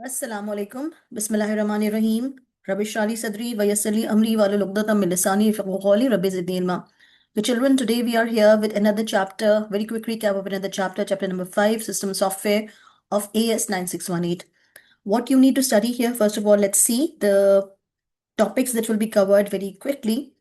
Assalamu alaikum. Bismillahirrahmanirrahim. Rabbi Shali Sadri, Vayasali Amri Wala Lugdatam Milisani Faqali Rabbi Zidilma. The children, today we are here with another chapter, very quick recap of another chapter, chapter number 5, System Software of AS 9618. What you need to study here, first of all, let's see the topics that will be covered very quickly.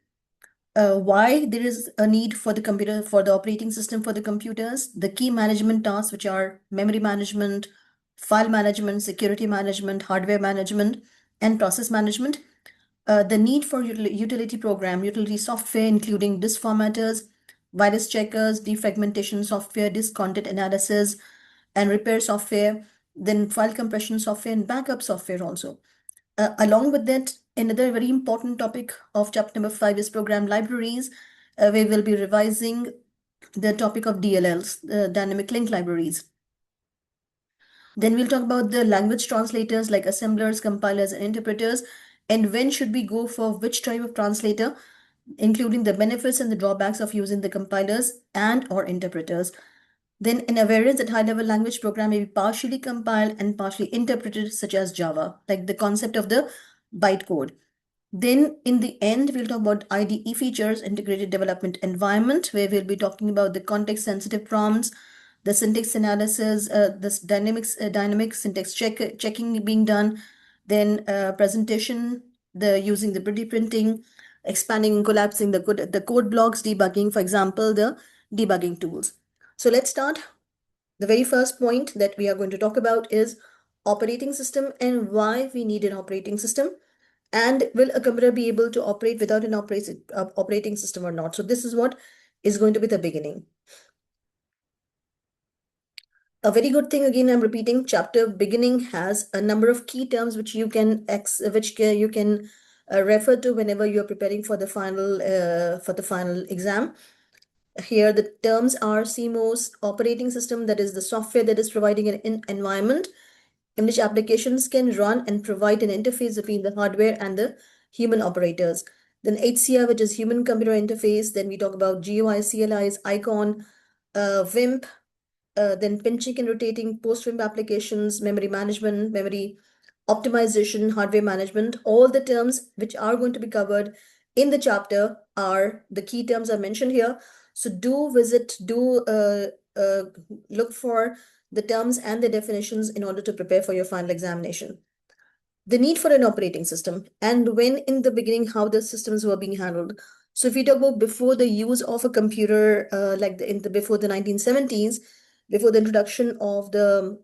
Why there is a need for the computer, for the operating system for the computers, the key management tasks, which are memory management, file management, security management, hardware management, and process management. The need for utility program, utility software, including disk formatters, virus checkers, defragmentation software, disk content analysis, and repair software, then file compression software and backup software also. Along with that, another very important topic of chapter number 5 is program libraries. We will be revising the topic of DLLs, dynamic link libraries. Then we'll talk about the language translators like assemblers, compilers, and interpreters, and when should we go for which type of translator, including the benefits and the drawbacks of using the compilers and or interpreters. Then an awareness that high-level language program may be partially compiled and partially interpreted, such as Java, like the concept of the bytecode. Then in the end, we'll talk about IDE features, integrated development environment, where we'll be talking about the context-sensitive prompts, the syntax analysis, this dynamic syntax checking being done, then presentation, the using the pretty printing, expanding and collapsing the code blocks, debugging, for example, the debugging tools. So let's start. The very first point that we are going to talk about is operating system and why we need an operating system. And will a computer be able to operate without an operating system or not? So this is what is going to be the beginning. A very good thing, again, I'm repeating, chapter beginning has a number of key terms which you can refer to whenever you're preparing for the final exam. Here, the terms are CMOS, operating system, that is the software that is providing an environment in which applications can run and provide an interface between the hardware and the human operators. Then HCI, which is human computer interface. Then we talk about GUI, CLIs, icon, WIMP, then pinching and rotating post-WIMP applications, memory management, memory optimization, hardware management. All the terms which are going to be covered in the chapter are the key terms are mentioned here. So do look for the terms and the definitions in order to prepare for your final examination. The need for an operating system, and when in the beginning, how the systems were being handled. So if we talk about before the use of a computer, before the 1970s, before the introduction of the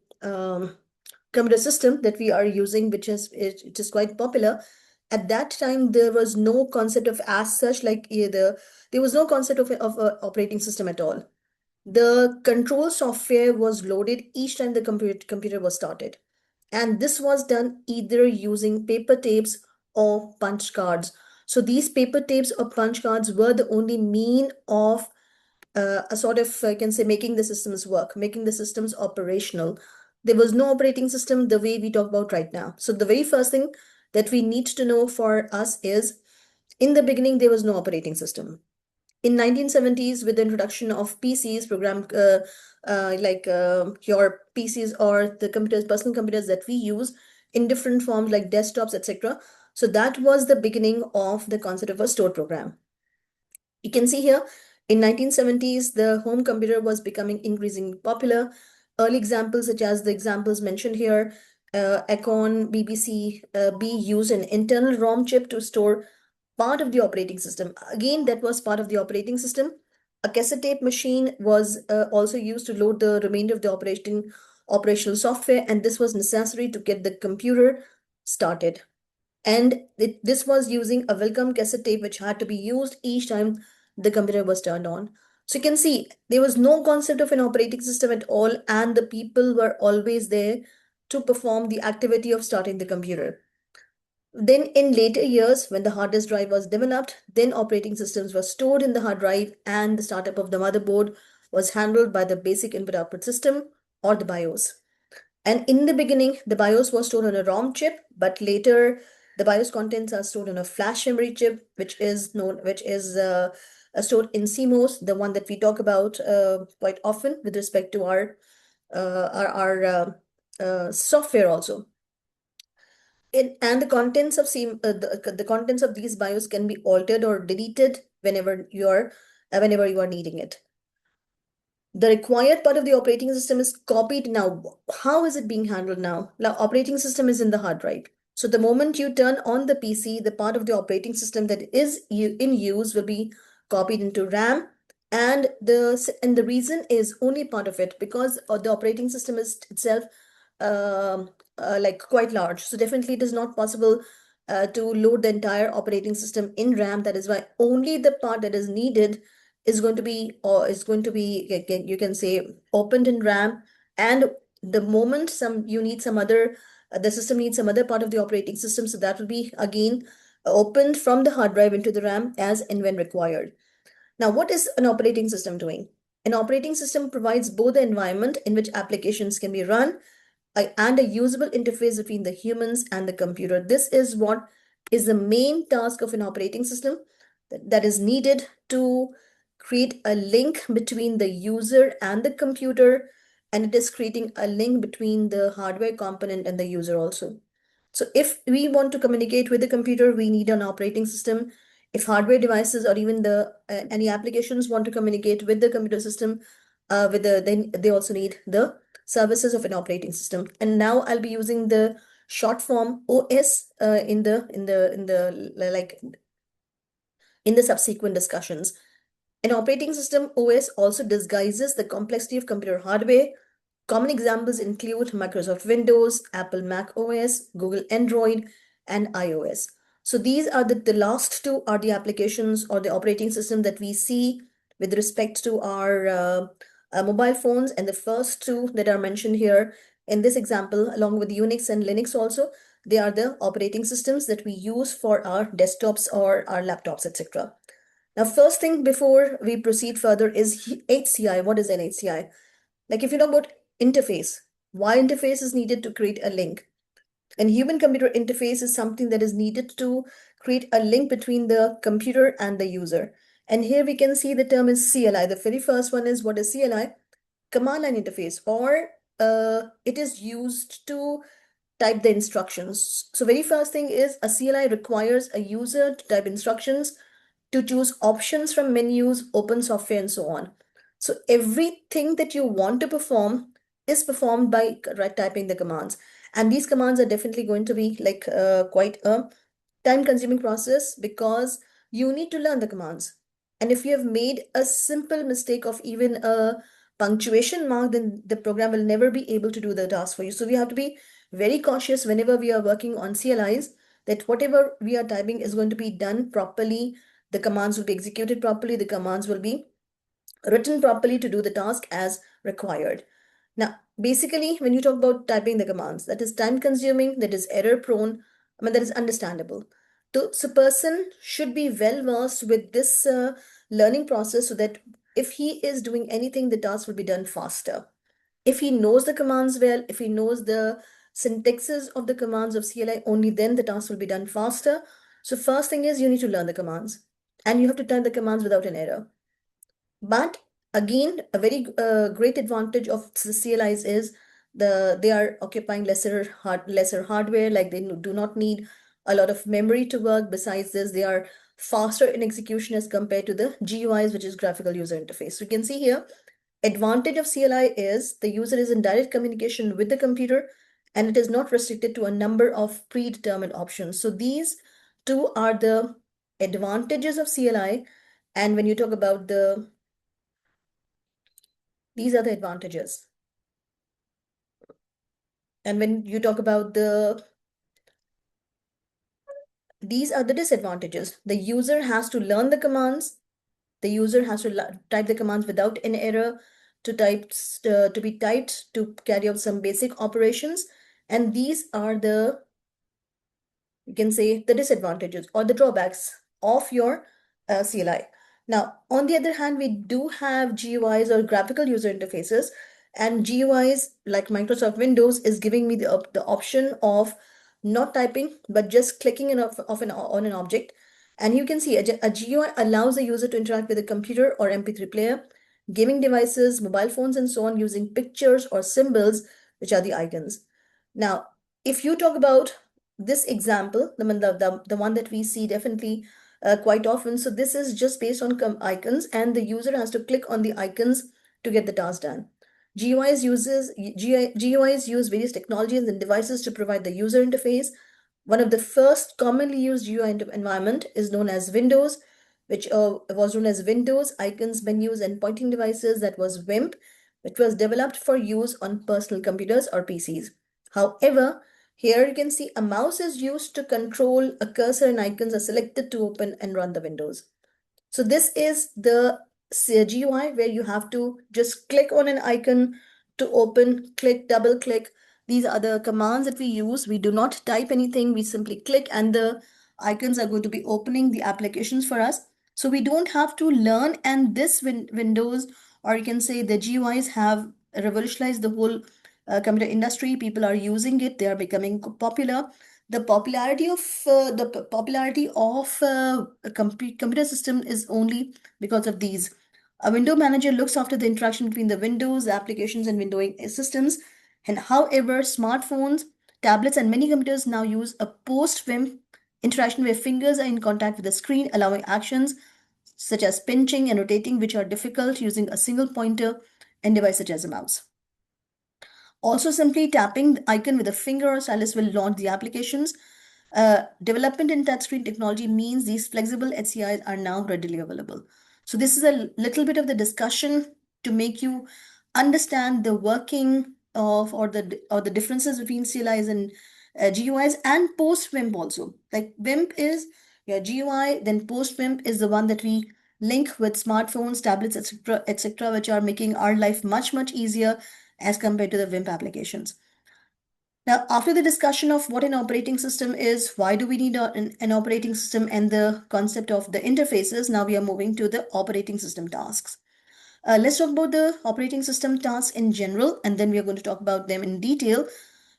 computer system that we are using, which is quite popular, at that time there was no concept of as such, like there was no concept of an operating system at all. The control software was loaded each time the computer was started. And this was done either using paper tapes or punch cards. So these paper tapes or punch cards were the only mean of a sort of, I can say, making the systems work, making the systems operational. There was no operating system the way we talk about right now. So the very first thing that we need to know for us is, in the beginning, there was no operating system. In 1970s, with the introduction of PCs, your PCs or the computers, personal computers that we use in different forms like desktops, etc. So that was the beginning of the concept of a stored program. You can see here, in 1970s, the home computer was becoming increasingly popular. Early examples, such as the examples mentioned here, Econ, BBC, B used an internal ROM chip to store part of the operating system. Again, that was part of the operating system. A cassette tape machine was also used to load the remainder of the operational software, and this was necessary to get the computer started. And this was using a welcome cassette tape, which had to be used each time the computer was turned on. So you can see there was no concept of an operating system at all, and the people were always there to perform the activity of starting the computer. Then in later years, when the hard disk drive was developed, then operating systems were stored in the hard drive, and the startup of the motherboard was handled by the basic input output system, or the BIOS. And in the beginning, the BIOS was stored on a ROM chip, but later the BIOS contents are stored on a flash memory chip, which is stored in CMOS, the one that we talk about quite often with respect to our software also. and the contents of the contents of these BIOS can be altered or deleted whenever you are needing it. The required part of the operating system is copied now. How is it being handled now? Now, operating system is in the hard drive. So the moment you turn on the PC, the part of the operating system that is in use will be copied into RAM. And the reason is only part of it because the operating system is itself like quite large. So definitely it is not possible to load the entire operating system in RAM. That is why only the part that is needed is going to be, or is going to be, you can say, opened in RAM. And the moment the system needs some other part of the operating system, so that will be again opened from the hard drive into the RAM as and when required. Now, what is an operating system doing? An operating system provides both the environment in which applications can be run and a usable interface between the humans and the computer. This is what is the main task of an operating system that is needed to create a link between the user and the computer, and it is creating a link between the hardware component and the user also. So if we want to communicate with the computer, we need an operating system. If hardware devices or even any applications want to communicate with the computer system, then they also need the services of an operating system. And now I'll be using the short form OS in the subsequent discussions. An operating system OS also disguises the complexity of computer hardware. Common examples include Microsoft Windows, Apple Mac OS, Google Android, and iOS. So these are the last two are the applications or the operating system that we see with respect to our mobile phones. And the first two that are mentioned here in this example, along with Unix and Linux also, they are the operating systems that we use for our desktops or our laptops, etc. Now, first thing before we proceed further is HCI. What is an HCI? Like if you talk about interface, why interface is needed to create a link? And human-computer interface is something that is needed to create a link between the computer and the user. And here we can see the term is CLI. The very first one is, what is CLI? Command line interface, or it is used to type the instructions. So very first thing is a CLI requires a user to type instructions, to choose options from menus, open software, and so on. So everything that you want to perform is performed by typing the commands. And these commands are definitely going to be like quite a time-consuming process because you need to learn the commands. And if you have made a simple mistake of even a punctuation mark, then the program will never be able to do the task for you. So we have to be very cautious whenever we are working on CLIs that whatever we are typing is going to be done properly. The commands will be executed properly. The commands will be written properly to do the task as required. Now, basically, when you talk about typing the commands, that is time consuming, that is error prone, I mean, that is understandable. So person should be well versed with this learning process so that if he is doing anything, the task will be done faster. If he knows the commands well, if he knows the syntaxes of the commands of CLI, only then the task will be done faster. So first thing is you need to learn the commands and you have to type the commands without an error. But again, a very great advantage of the CLIs is they are occupying lesser hardware, like they do not need a lot of memory to work. Besides this, they are faster in execution as compared to the GUIs, which is graphical user interface. So you can see here, advantage of CLI is the user is in direct communication with the computer and it is not restricted to a number of predetermined options. So these two are the advantages of CLI. And when you talk about these are the advantages. And when you talk about these are the disadvantages. The user has to learn the commands. The user has to type the commands without an error to be typed to carry out some basic operations. And these are you can say the disadvantages or the drawbacks of your CLI. Now, on the other hand, we do have GUIs or graphical user interfaces, and GUIs like Microsoft Windows is giving me the option of not typing, but just clicking on an object. And you can see a GUI allows the user to interact with a computer or MP3 player, gaming devices, mobile phones, and so on using pictures or symbols, which are the icons. Now, if you talk about this example, the one that we see definitely quite often. So this is just based on icons, and the user has to click on the icons to get the task done. GUIs use various technologies and devices to provide the user interface. One of the first commonly used GUI environment is known as Windows, which was known as Windows Icons, Menus, and Pointing Devices. That was WIMP, which was developed for use on personal computers or PCs. However, here you can see a mouse is used to control a cursor, and icons are selected to open and run the windows. So this is the GUI where you have to just click on an icon to open, click, double click. These are the commands that we use. We do not type anything. We simply click and the icons are going to be opening the applications for us. So we don't have to learn, and this Windows, or you can say the GUIs, have revolutionized the whole computer industry. People are using it. They are becoming popular. The popularity of a computer system is only because of these. A window manager looks after the interaction between the windows, applications, and windowing systems. And however, smartphones, tablets, and many computers now use a post-WIMP interaction where fingers are in contact with the screen, allowing actions such as pinching and rotating, which are difficult using a single pointer and device such as a mouse. Also, simply tapping the icon with a finger or stylus will launch the applications. Development in touchscreen technology means these flexible HCIs are now readily available. So this is a little bit of the discussion to make you understand the working of, or the differences between CLIs and GUIs, and post WIMP also. Like WIMP is your GUI, then post WIMP is the one that we link with smartphones, tablets, etc., which are making our life much easier as compared to the WIMP applications. Now, after the discussion of what an operating system is, why do we need an operating system, and the concept of the interfaces, now we are moving to the operating system tasks. Let's talk about the operating system tasks in general, and then we are going to talk about them in detail.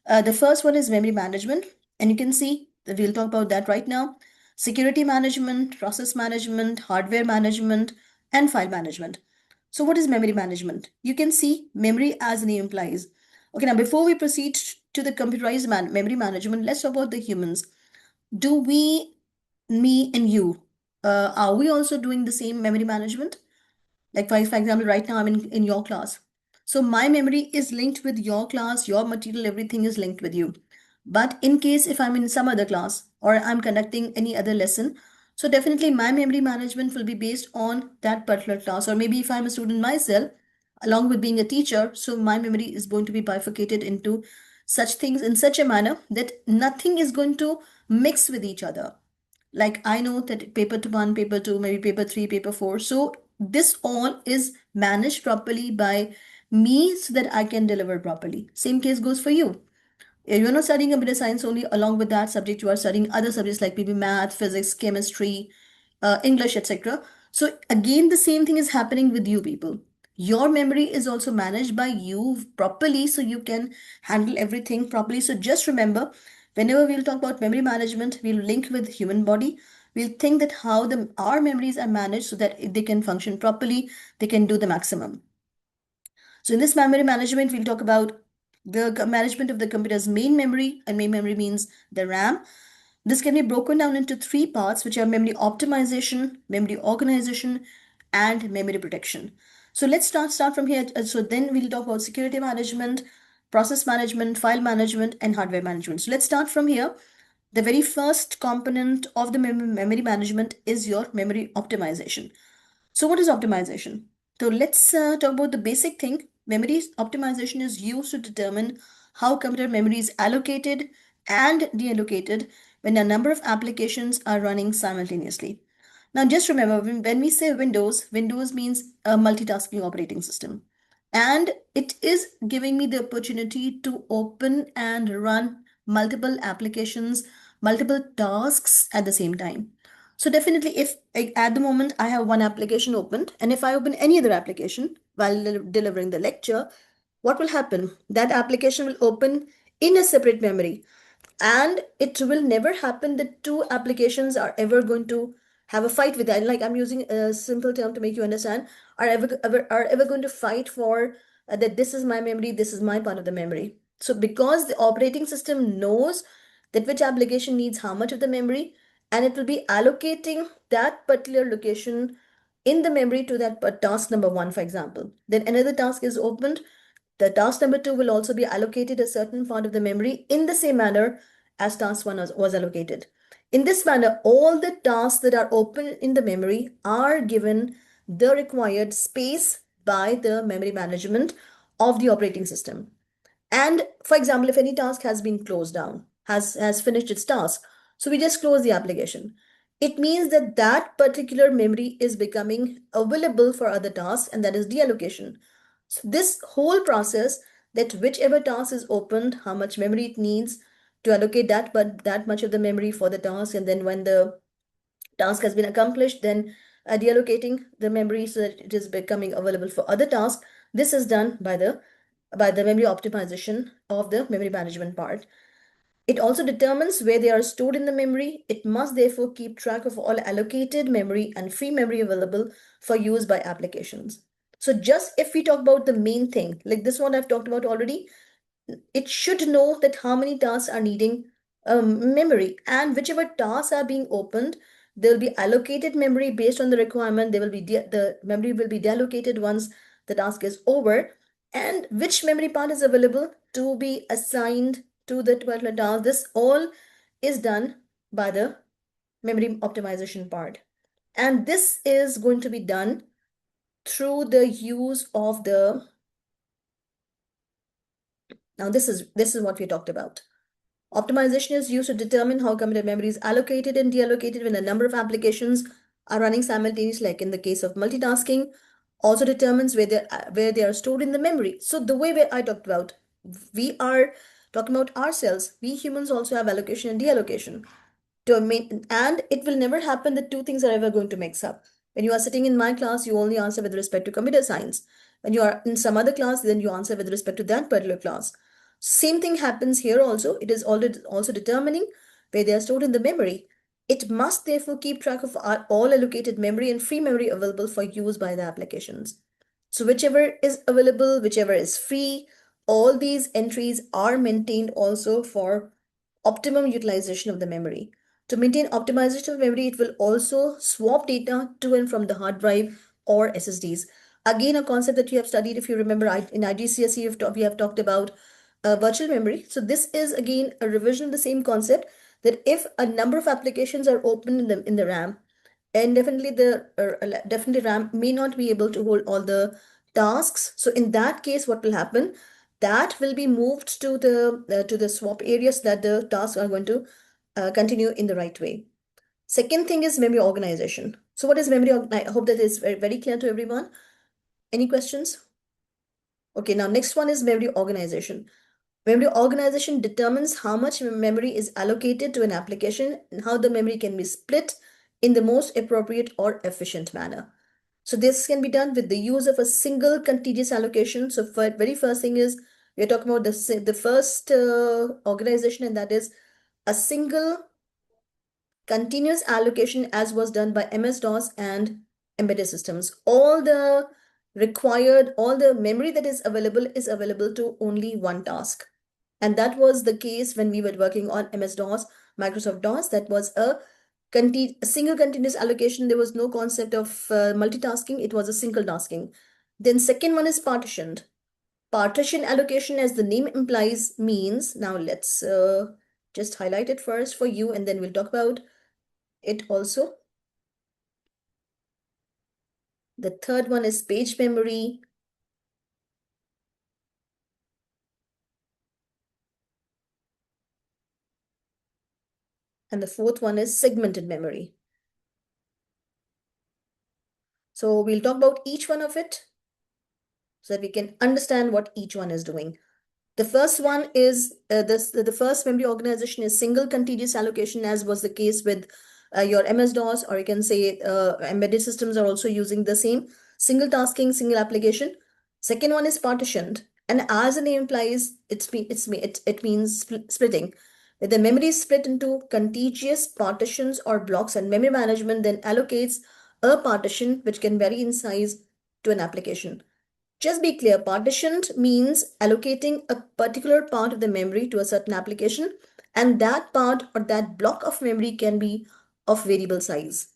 The first one is memory management, and you can see that we'll talk about that right now. Security management, process management, hardware management, and file management. So what is memory management? You can see memory as the name implies. Okay, now before we proceed to the computerized memory management, let's talk about the humans. Do we, me and you, are we also doing the same memory management? Like for example, right now I'm in your class. So my memory is linked with your class, your material, everything is linked with you. But in case if I'm in some other class or I'm conducting any other lesson, so definitely my memory management will be based on that particular class. Or maybe if I'm a student myself, along with being a teacher, so my memory is going to be bifurcated into such things in such a manner that nothing is going to mix with each other. Like I know that paper 1, paper 2, maybe paper 3, paper 4. So this all is managed properly by me so that I can deliver properly. Same case goes for you. You're not studying computer science only, along with that subject, you are studying other subjects like maybe math, physics, chemistry, English, etc. So again, the same thing is happening with you people. Your memory is also managed by you properly so you can handle everything properly. So just remember, whenever we'll talk about memory management, we'll link with human body. We'll think that how our memories are managed so that they can function properly, they can do the maximum. So in this memory management, we'll talk about the management of the computer's main memory, and main memory means the RAM. This can be broken down into three parts, which are memory optimization, memory organization, and memory protection. So let's start from here. So then we'll talk about security management, process management, file management, and hardware management. So let's start from here. The very first component of the memory management is your memory optimization. So what is optimization? So let's talk about the basic thing. Memory optimization is used to determine how computer memory is allocated and deallocated when a number of applications are running simultaneously. Now just remember, when we say Windows, Windows means a multitasking operating system. And it is giving me the opportunity to open and run multiple applications, multiple tasks at the same time. So definitely, if at the moment I have one application opened, and if I open any other application while delivering the lecture, what will happen? That application will open in a separate memory, and it will never happen that two applications are ever going to have a fight with that. Like I'm using a simple term to make you understand, are ever going to fight for that this is my memory, this is my part of the memory. So because the operating system knows that which application needs how much of the memory, and it will be allocating that particular location in the memory to that task number 1, for example. Then another task is opened. The task number 2 will also be allocated a certain part of the memory in the same manner as task 1 was allocated. In this manner, all the tasks that are open in the memory are given the required space by the memory management of the operating system. And for example, if any task has been closed down, has finished its task, so we just close the application. It means that that particular memory is becoming available for other tasks, and that is deallocation. So this whole process, that whichever task is opened, how much memory it needs to allocate that much of the memory for the task, and then when the task has been accomplished, then deallocating the memory so that it is becoming available for other tasks. This is done by the memory optimization of the memory management part. It also determines where they are stored in the memory. It must therefore keep track of all allocated memory and free memory available for use by applications. So just if we talk about the main thing, like this one I've talked about already, it should know that how many tasks are needing memory, and whichever tasks are being opened, there will be allocated memory based on the requirement. There will be the memory will be deallocated once the task is over, and which memory part is available to be assigned to the particular task. This all is done by the memory optimization part, and this is going to be done through the use of the now this is what we talked about. Optimization is used to determine how computer memory is allocated and deallocated when a number of applications are running simultaneously, like in the case of multitasking. Also determines where they are stored in the memory. So the way where I talked about, we are talking about ourselves. We humans also have allocation and deallocation. And it will never happen that two things are ever going to mix up. When you are sitting in my class, you only answer with respect to computer science. When you are in some other class, then you answer with respect to that particular class. Same thing happens here also. It is also determining where they are stored in the memory. It must therefore keep track of all allocated memory and free memory available for use by the applications. So whichever is available, whichever is free, all these entries are maintained also for optimum utilization of the memory. To maintain optimization of memory, it will also swap data to and from the hard drive or SSDs. Again, a concept that you have studied, if you remember, in IGCSE, we have talked about virtual memory. So this is again a revision of the same concept, that if a number of applications are open in the RAM, and definitely RAM may not be able to hold all the tasks. So in that case, what will happen? That will be moved to the swap areas that the tasks are going to continue in the right way. Second thing is memory organization. So what is memory? I hope that is very, very clear to everyone. Any questions? Okay, now next one is memory organization. Memory organization determines how much memory is allocated to an application and how the memory can be split in the most appropriate or efficient manner. So this can be done with the use of a single contiguous allocation. So for very first thing is, we're talking about the first organization, and that is a single continuous allocation as was done by MS-DOS and embedded systems. All the memory that is available to only one task. And that was the case when we were working on MS-DOS, Microsoft DOS. That was a single continuous allocation. There was no concept of multitasking. It was a single tasking. Then second one is partitioned. Partition allocation, as the name implies, means, now let's just highlight it first for you, and then we'll talk about it also. The third one is page memory. And the fourth one is segmented memory. So we'll talk about each one of it so that we can understand what each one is doing. The first one is the first memory organization is single contiguous allocation, as was the case with your MS-DOS, or you can say embedded systems are also using the same single tasking, single application. Second one is partitioned, and as the name implies, it means splitting. The memory is split into contiguous partitions or blocks, and memory management then allocates a partition which can vary in size to an application. Just be clear, partitioned means allocating a particular part of the memory to a certain application, and that part or that block of memory can be of variable size.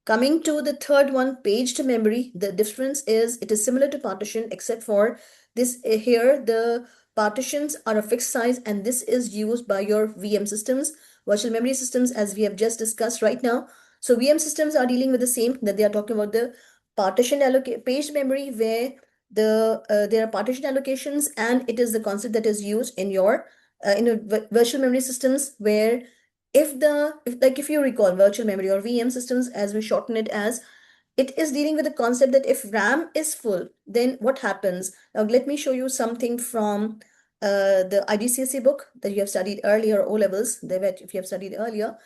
Coming to the third one, paged memory, the difference is it is similar to partition except for this here the partitions are a fixed size and this is used by your VM systems, virtual memory systems, as we have just discussed right now. So VM systems are dealing with the same, that they are talking about the partition paged memory where there are partition allocations, and it is the concept that is used in your virtual memory systems where if you recall virtual memory or VM systems as we shorten it as, it is dealing with the concept that if RAM is full, then what happens? Now let me show you something from the IGCSE book that you have studied earlier, O levels, if you have studied earlier.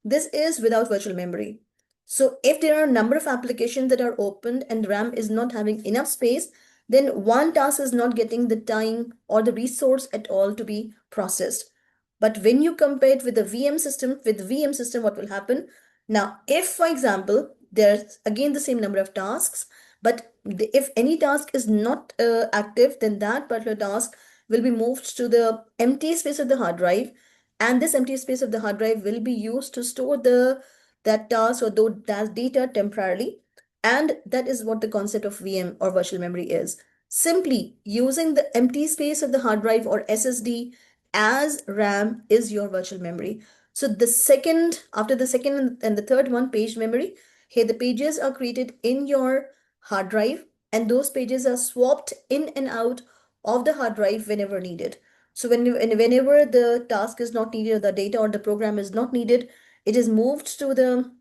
This is without virtual memory. So if there are a number of applications that are opened and RAM is not having enough space, then one task is not getting the time or the resource at all to be processed. But when you compare it with the VM system, what will happen? Now, if, for example, there's again the same number of tasks, but if any task is not active, then that particular task will be moved to the empty space of the hard drive, and this empty space of the hard drive will be used to store that task or that data temporarily. And that is what the concept of VM or virtual memory is. Simply using the empty space of the hard drive or SSD as RAM is your virtual memory. So after the second and the third one, page memory, here the pages are created in your hard drive, and those pages are swapped in and out of the hard drive whenever needed. So whenever the task is not needed or the data or the program is not needed, it is moved to the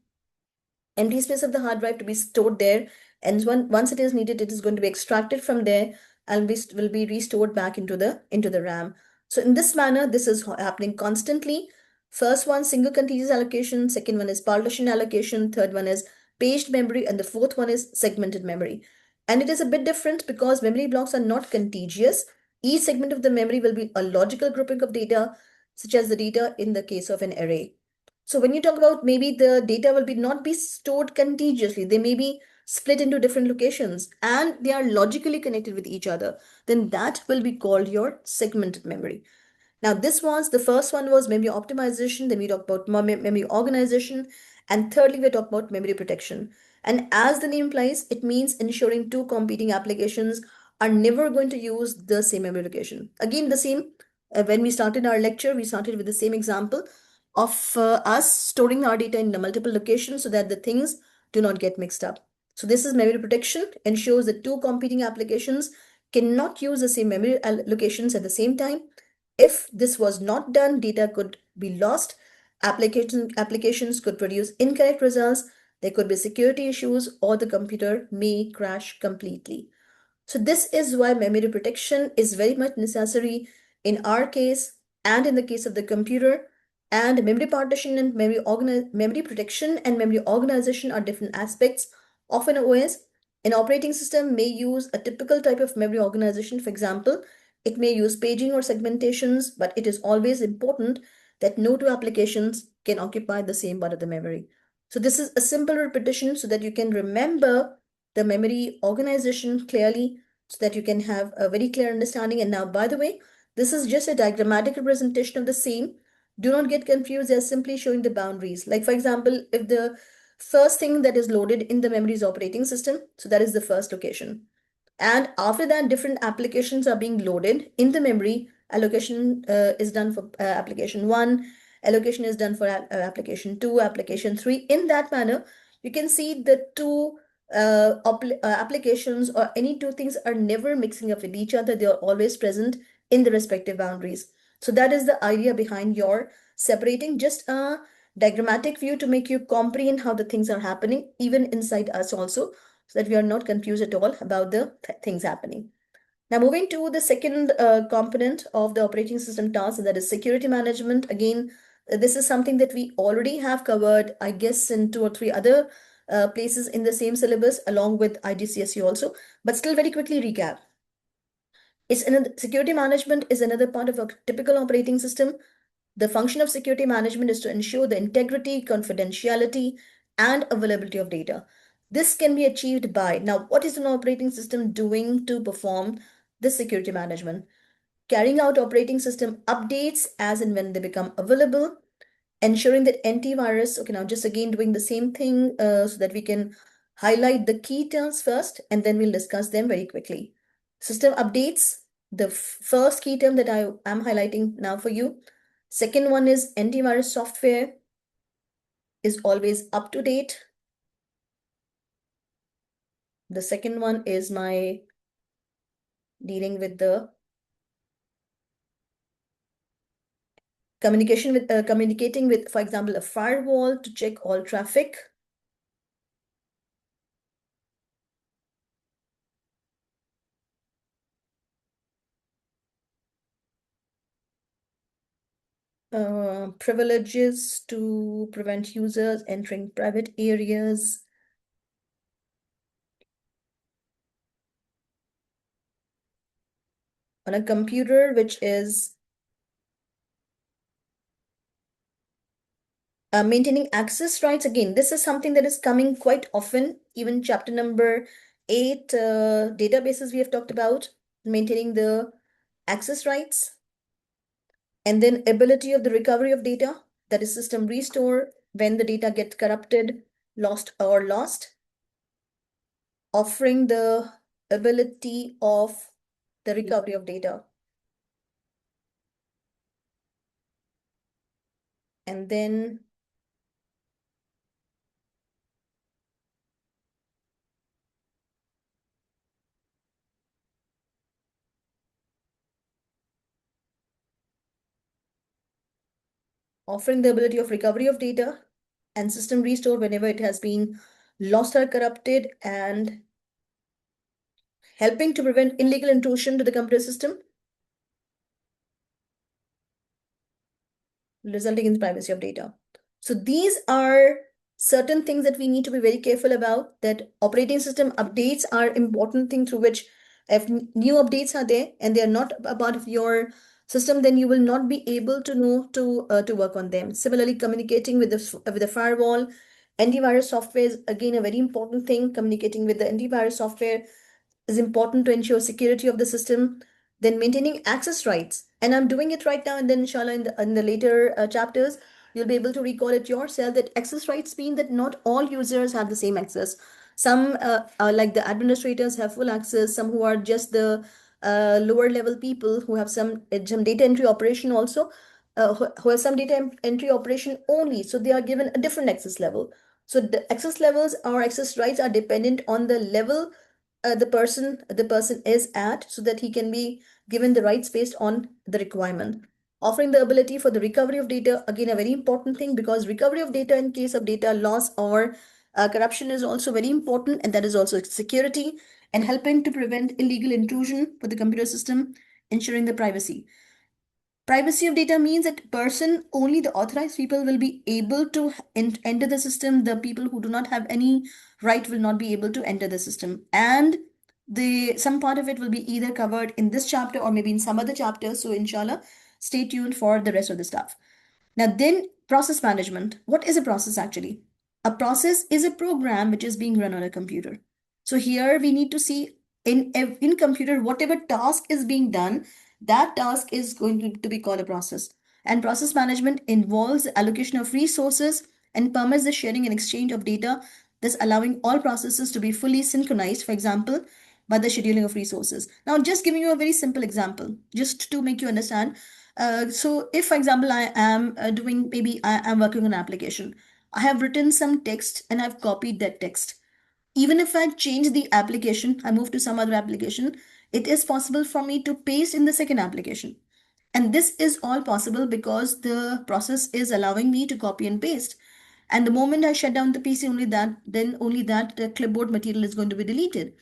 empty space of the hard drive to be stored there. And once it is needed, it is going to be extracted from there and will be restored back into the RAM. So in this manner, this is happening constantly. First one, single contiguous allocation. Second one is partition allocation. Third one is paged memory. And the fourth one is segmented memory. And it is a bit different because memory blocks are not contiguous. Each segment of the memory will be a logical grouping of data, such as the data in the case of an array. So when you talk about maybe the data will not be stored contiguously, they may be split into different locations and they are logically connected with each other, then that will be called your segmented memory. Now, the first one was memory optimization, then we talked about memory organization, and thirdly, we talked about memory protection. And as the name implies, it means ensuring two competing applications are never going to use the same memory location. Again, the same, when we started our lecture, we started with the same example of us storing our data in the multiple locations so that the things do not get mixed up. So this is memory protection, ensures that two competing applications cannot use the same memory locations at the same time. If this was not done, data could be lost, applications could produce incorrect results, there could be security issues, or the computer may crash completely. So this is why memory protection is very much necessary in our case and in the case of the computer. And memory partition and memory protection and memory organization are different aspects of an OS. An operating system may use a typical type of memory organization. For example, it may use paging or segmentations, but it is always important that no two applications can occupy the same part of the memory. So this is a simple repetition so that you can remember the memory organization clearly, so that you can have a very clear understanding. And now, by the way, this is just a diagrammatic representation of the same. Do not get confused. They're simply showing the boundaries. Like, for example, if the first thing that is loaded in the memory is operating system, so that is the first location. And after that, different applications are being loaded in the memory. Allocation is done for application 1, allocation is done for application 2, application 3. In that manner, you can see the two applications or any two things are never mixing up with each other. They are always present in the respective boundaries. So that is the idea behind your separating, just a diagrammatic view to make you comprehend how the things are happening even inside us also, so that we are not confused at all about the things happening. Now, moving to the second component of the operating system task, that is security management. Again, this is something that we already have covered, I guess, in 2 or 3 other places in the same syllabus, along with IGCSE also. But still, very quickly recap. Security management is another part of a typical operating system. The function of security management is to ensure the integrity, confidentiality, and availability of data. This can be achieved by, now, what is an operating system doing to perform this security management? carrying out operating system updates as and when they become available, ensuring that antivirus, okay, now just again doing the same thing so that we can highlight the key terms first and then we'll discuss them very quickly. System updates, the first key term that I am highlighting now for you. Second one is antivirus software is always up to date. The second one is my dealing with the communicating with, for example, a firewall to check all traffic. Privileges to prevent users entering private areas. On a computer, which is maintaining access rights. Again, this is something that is coming quite often. Even chapter number 8, databases we have talked about, maintaining the access rights. And then ability of the recovery of data, that is system restore when the data gets corrupted, lost or lost. Offering the ability of the recovery of data. And then offering the ability of recovery of data and system restore whenever it has been lost or corrupted, and helping to prevent illegal intrusion to the computer system, resulting in the privacy of data. So these are certain things that we need to be very careful about, that operating system updates are important thing through which if new updates are there and they are not a part of your system, then you will not be able to know to work on them. Similarly, communicating with the firewall, antivirus software is again a very important thing. Communicating with the antivirus software is important to ensure security of the system. Then maintaining access rights, and I'm doing it right now, and then inshallah in the later chapters you'll be able to recall it yourself, that access rights mean that not all users have the same access. Some like the administrators have full access, some who are just the lower level people who have some data entry operation also, who have some data entry operation only, so they are given a different access level. So the access levels or access rights are dependent on the level the person is at, so that he can be given the rights based on the requirement. Offering the ability for the recovery of data, again a very important thing, because recovery of data in case of data loss or corruption is also very important, and that is also security, and helping to prevent illegal intrusion for the computer system, ensuring the privacy. Privacy of data means that person, only the authorized people will be able to enter the system. The people who do not have any right will not be able to enter the system. And the some part of it will be either covered in this chapter or maybe in some other chapter. So inshallah, stay tuned for the rest of the stuff. Now then, process management. What is a process actually? A process is a program which is being run on a computer. So here we need to see in computer, whatever task is being done, that task is going to be called a process. And process management involves the allocation of resources and permits the sharing and exchange of data, thus allowing all processes to be fully synchronized, for example, by the scheduling of resources. Now, just giving you a very simple example, just to make you understand. So if, for example, I am maybe I am working on an application. I have written some text and I've copied that text. Even if I change the application, I move to some other application, it is possible for me to paste in the second application. And this is all possible because the process is allowing me to copy and paste. And the moment I shut down the PC, only that clipboard material is going to be deleted.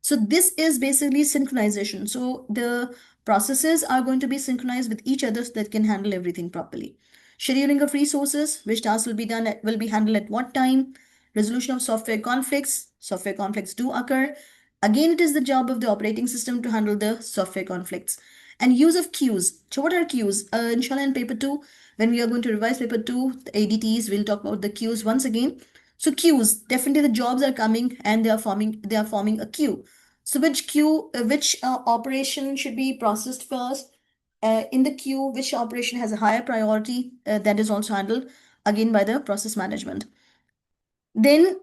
So this is basically synchronization. So the processes are going to be synchronized with each other so that can handle everything properly. Scheduling of resources, which tasks will be handled at what time. Resolution of software conflicts. Software conflicts do occur. Again, it is the job of the operating system to handle the software conflicts. And use of queues. So what are queues? Inshallah, in paper 2, when we are going to revise paper 2, the ADTs, we'll talk about the queues once again. So queues, definitely the jobs are coming and they are forming a queue. So which operation should be processed first? in the queue, which operation has a higher priority, that is also handled again by the process management. Then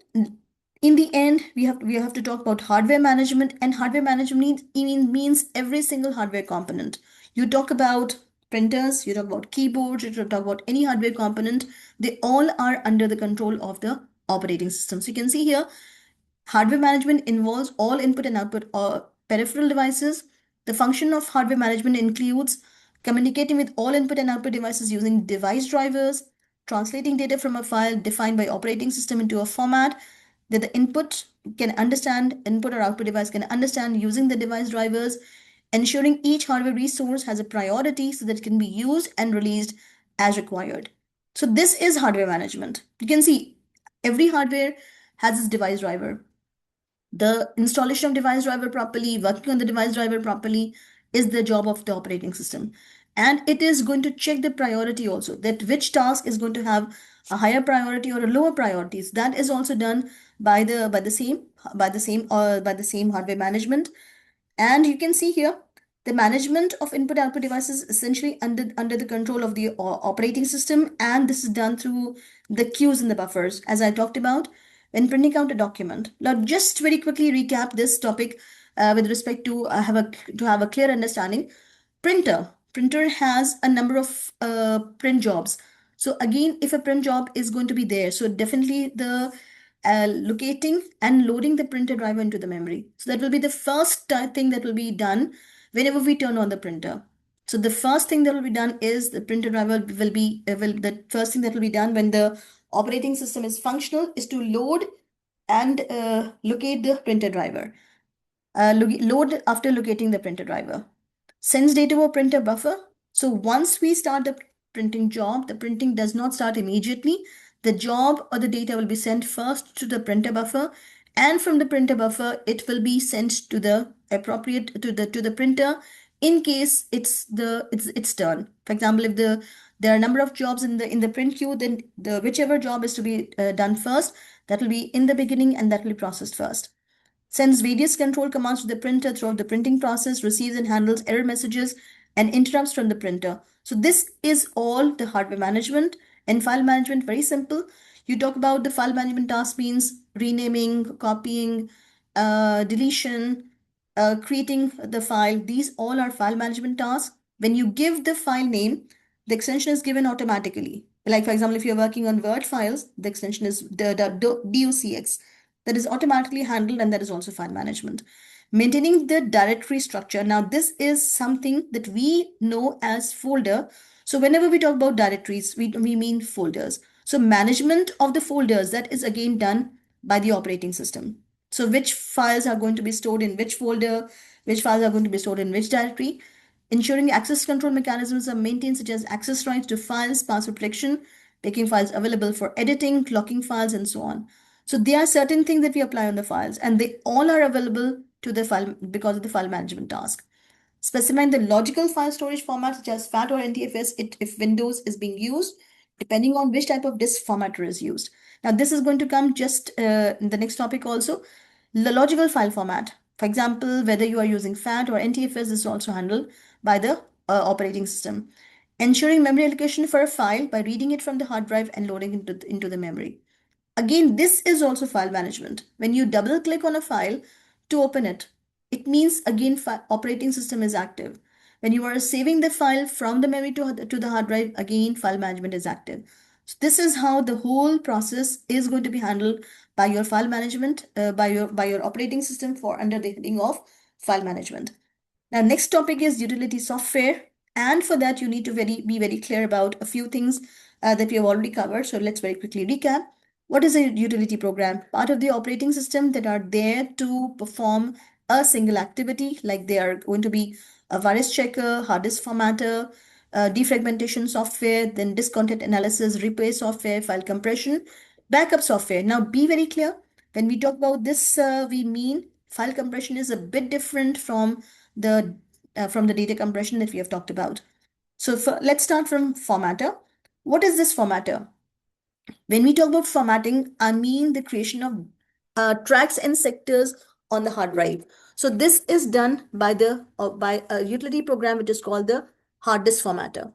in the end, we have to talk about hardware management, and hardware management means every single hardware component. You talk about printers, you talk about keyboards, you talk about any hardware component, they all are under the control of the operating system. So you can see here, hardware management involves all input and output peripheral devices. The function of hardware management includes communicating with all input and output devices using device drivers, translating data from a file defined by operating system into a format that the input or output device can understand using the device drivers, ensuring each hardware resource has a priority so that it can be used and released as required. So this is hardware management. You can see every hardware has its device driver. The installation of device driver properly, working on the device driver properly is the job of the operating system. And it is going to check the priority also, that which task is going to have a higher priority or a lower priorities. That is also done by the same hardware management. And you can see here, the management of input output devices is essentially under the control of the operating system, and this is done through the queues and the buffers, as I talked about when printing out a document. Now, just very quickly recap this topic with respect to have a clear understanding. Printer has a number of print jobs. So again, if a print job is going to be there, so definitely the locating and loading the printer driver into the memory. So that will be the first thing that will be done whenever we turn on the printer. So the first thing that will be done is the printer driver the first thing that will be done when the operating system is functional is to load and locate the printer driver. Load after locating the printer driver. Sends data to a printer buffer. So once we start the printing job, the printing does not start immediately. The job or the data will be sent first to the printer buffer, and from the printer buffer, it will be sent to the appropriate to the printer in case it's turn. For example, if there are a number of jobs in the print queue, then the whichever job is to be done first, that will be in the beginning and that will be processed first. Sends various control commands to the printer throughout the printing process, receives and handles error messages and interrupts from the printer. So this is all the hardware management. And file management, very simple. You talk about the file management task means renaming, copying, deletion, creating the file. These all are file management tasks. When you give the file name, the extension is given automatically. Like for example, if you're working on Word files, the extension is the docx. That is automatically handled, and that is also file management. Maintaining the directory structure. Now, this is something that we know as folder. So whenever we talk about directories, we mean folders. So management of the folders, that is again done by the operating system. So which files are going to be stored in which folder, which files are going to be stored in which directory. Ensuring access control mechanisms are maintained, such as access rights to files, password protection, making files available for editing, locking files, and so on. So there are certain things that we apply on the files, and they all are available to the file because of the file management task. Specifying the logical file storage format such as FAT or NTFS if Windows is being used, depending on which type of disk formatter is used. Now, this is going to come just in the next topic also. The logical file format. For example, whether you are using FAT or NTFS is also handled by the operating system. Ensuring memory allocation for a file by reading it from the hard drive and loading it into the memory. Again, this is also file management. When you double click on a file to open it, it means again operating system is active. When you are saving the file from the memory to the hard drive, again file management is active. So this is how the whole process is going to be handled by your file management, by your operating system for under the heading of file management. Now, next topic is utility software. And for that, you need to be very clear about a few things that we have already covered. So let's very quickly recap. What is a utility program? Part of the operating system that are there to perform a single activity, like they are going to be a virus checker, hard disk formatter, defragmentation software, then disk content analysis, repair software, file compression, backup software. Now, be very clear. When we talk about this, we mean file compression is a bit different from the data compression that we have talked about. So let's start from formatter. What is this formatter? When we talk about formatting, I mean the creation of tracks and sectors on the hard drive. So this is done by a utility program which is called the hard disk formatter.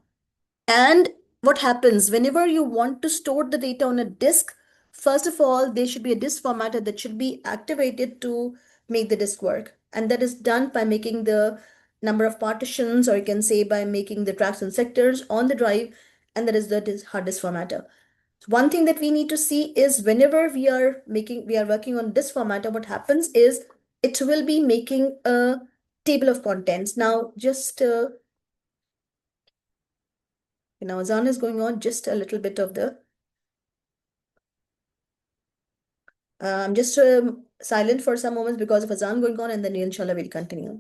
And what happens whenever you want to store the data on a disk? First of all, there should be a disk formatter that should be activated to make the disk work. And that is done by making the number of partitions, or you can say by making the tracks and sectors on the drive, and that is the hard disk formatter. One thing that we need to see is whenever we are working on disk formatter, what happens is it will be making a table of contents. Now, just azan is going on, just a little bit of the I'm just silent for some moments because of azan going on, and then inshallah we'll continue.